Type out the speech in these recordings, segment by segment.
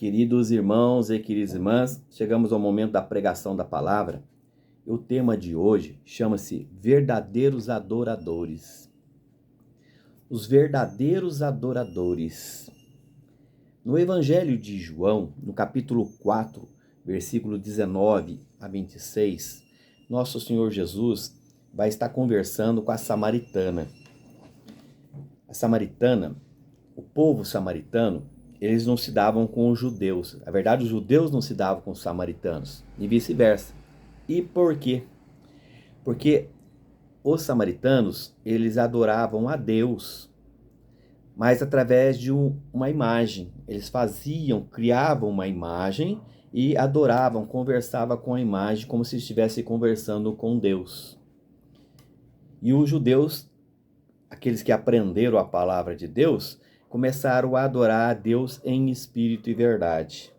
Queridos irmãos e queridas irmãs, chegamos ao momento da pregação da palavra. O tema de hoje chama-se Verdadeiros Adoradores. Os verdadeiros adoradores. No Evangelho de João, no capítulo 4, versículo 19 a 26, nosso Senhor Jesus vai estar conversando com a samaritana. A samaritana, o povo samaritano, eles não se davam com os judeus. Na verdade, os judeus não se davam com os samaritanos, e vice-versa. E por quê? Porque os samaritanos, eles adoravam a Deus, mas através de uma imagem. Eles criavam uma imagem e adoravam, conversavam com a imagem como se estivesse conversando com Deus. E os judeus, aqueles que aprenderam a palavra de Deus, começaram a adorar a Deus em espírito e verdade.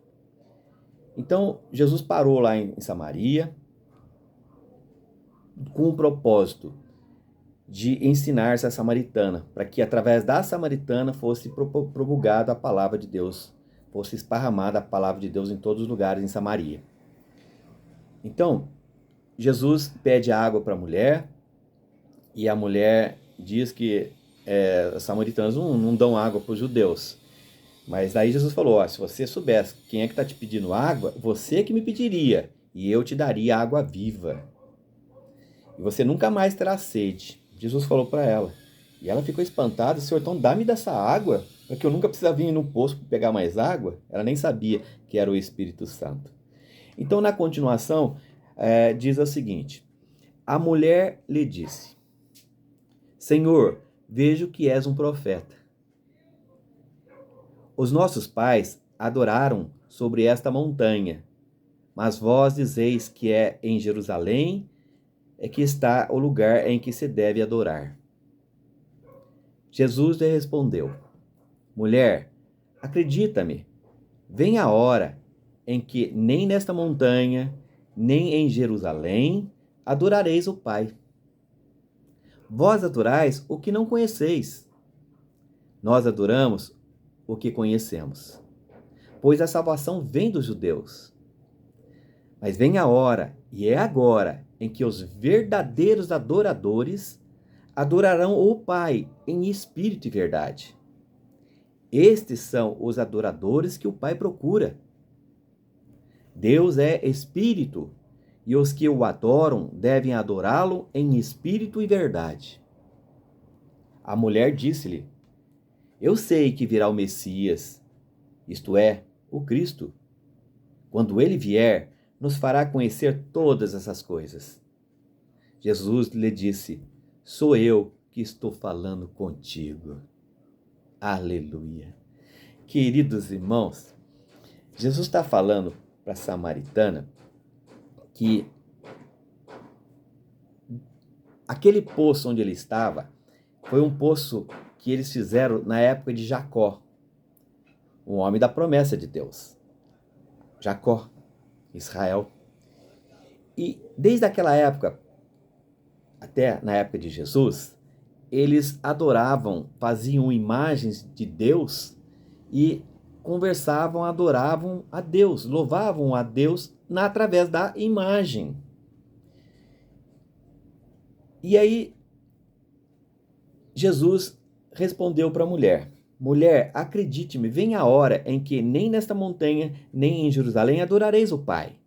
Então, Jesus parou lá em Samaria com o propósito de ensinar essa samaritana, para que através da samaritana fosse promulgada a palavra de Deus, fosse esparramada a palavra de Deus em todos os lugares em Samaria. Então, Jesus pede água para a mulher, e a mulher diz que os samaritanos não dão água para os judeus. Mas daí Jesus falou, se você soubesse quem é que está te pedindo água, você que me pediria, e eu te daria água viva. E você nunca mais terá sede. Jesus falou para ela. E ela ficou espantada, Senhor, então dá-me dessa água, para que eu nunca precise vir no poço para pegar mais água. Ela nem sabia que era o Espírito Santo. Então, na continuação, diz o seguinte, a mulher lhe disse, Senhor, vejo que és um profeta. Os nossos pais adoraram sobre esta montanha, mas vós dizeis que é em Jerusalém que está o lugar em que se deve adorar. Jesus lhe respondeu, mulher, acredita-me, vem a hora em que nem nesta montanha, nem em Jerusalém adorareis o Pai. Vós adorais o que não conheceis. Nós adoramos o que conhecemos, pois a salvação vem dos judeus. Mas vem a hora, e é agora, em que os verdadeiros adoradores adorarão o Pai em espírito e verdade. Estes são os adoradores que o Pai procura. Deus é espírito, e os que o adoram devem adorá-lo em espírito e verdade. A mulher disse-lhe, eu sei que virá o Messias, isto é, o Cristo. Quando ele vier, nos fará conhecer todas essas coisas. Jesus lhe disse, sou eu que estou falando contigo. Aleluia. Queridos irmãos, Jesus está falando para a samaritana que aquele poço onde ele estava foi um poço que eles fizeram na época de Jacó, um homem da promessa de Deus. Jacó, Israel. E desde aquela época, até na época de Jesus, eles adoravam, faziam imagens de Deus e conversavam, adoravam a Deus, louvavam a Deus através da imagem. E aí, Jesus respondeu para a mulher, mulher, acredite-me, vem a hora em que nem nesta montanha, nem em Jerusalém adorareis o Pai.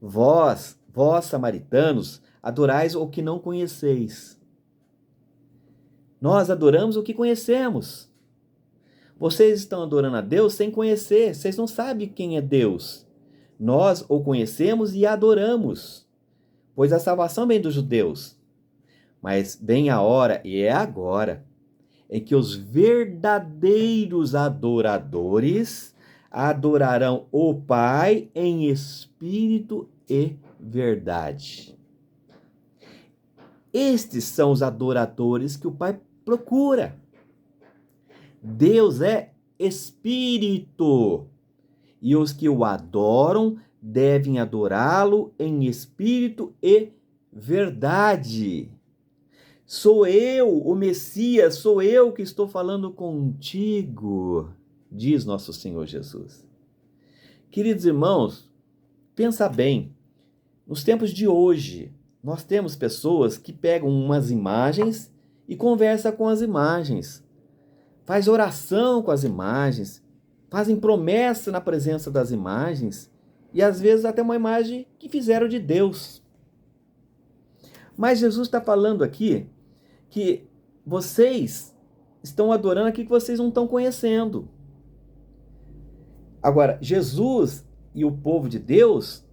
Vós, samaritanos, adorais o que não conheceis. Nós adoramos o que conhecemos. Vocês estão adorando a Deus sem conhecer, vocês não sabem quem é Deus. Nós o conhecemos e adoramos, pois a salvação vem dos judeus. Mas vem a hora, e é agora, em que os verdadeiros adoradores adorarão o Pai em espírito e verdade. Estes são os adoradores que o Pai procura. Deus é espírito, e os que o adoram devem adorá-lo em espírito e verdade. Sou eu, o Messias, sou eu que estou falando contigo. diz nosso Senhor Jesus. Queridos irmãos, pensa bem, nos tempos de hoje, nós temos pessoas que pegam umas imagens e conversam com as imagens, faz oração com as imagens, fazem promessa na presença das imagens e às vezes até uma imagem que fizeram de Deus. Mas Jesus está falando aqui que vocês estão adorando aquilo que vocês não estão conhecendo. Agora, Jesus e o povo de Deus,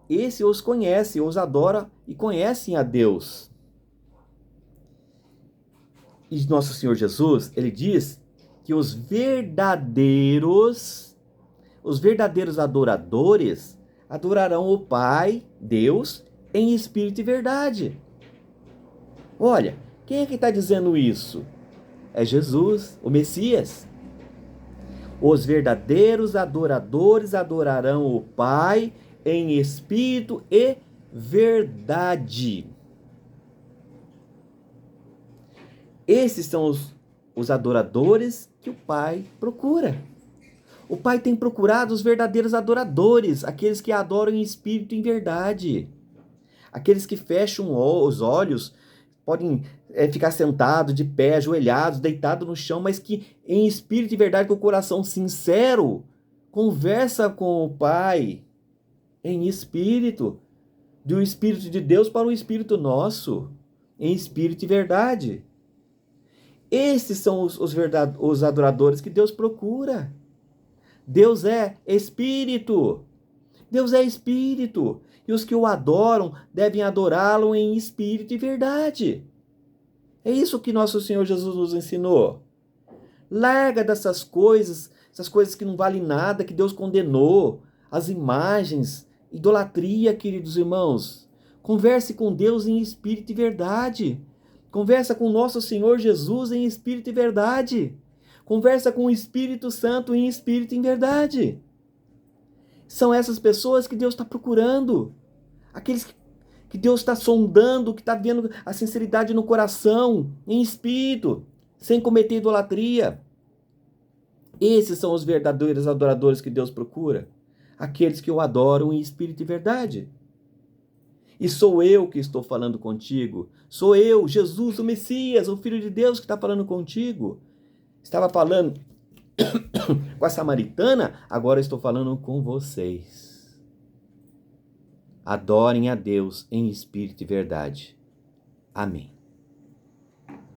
esse os conhece, os adora e conhecem a Deus. E nosso Senhor Jesus, ele diz que os verdadeiros adoradores adorarão o Pai, Deus, em espírito e verdade. Olha, quem é que está dizendo isso? É Jesus, o Messias. Os verdadeiros adoradores adorarão o Pai em espírito e verdade. Esses são os adoradores que o Pai procura. O Pai tem procurado os verdadeiros adoradores, aqueles que adoram em espírito e em verdade. Aqueles que fecham os olhos, podem ficar sentados, de pé, ajoelhados, deitados no chão, mas que em espírito e verdade, com o coração sincero, conversa com o Pai em espírito, do Espírito de Deus para o Espírito nosso, em espírito e verdade. Esses são os adoradores que Deus procura. Deus é Espírito. Deus é Espírito. E os que o adoram devem adorá-lo em espírito e verdade. É isso que nosso Senhor Jesus nos ensinou. Larga dessas coisas, essas coisas que não valem nada, que Deus condenou, as imagens, idolatria, queridos irmãos. Converse com Deus em espírito e verdade. Conversa com nosso Senhor Jesus em espírito e verdade. Conversa com o Espírito Santo em espírito e em verdade. São essas pessoas que Deus está procurando. Aqueles que Deus está sondando, que está vendo a sinceridade no coração, em espírito, sem cometer idolatria. Esses são os verdadeiros adoradores que Deus procura. Aqueles que o adoram em espírito e verdade. E sou eu que estou falando contigo. Sou eu, Jesus, o Messias, o Filho de Deus que está falando contigo. Estava falando com a samaritana, agora estou falando com vocês. Adorem a Deus em espírito e verdade. Amém.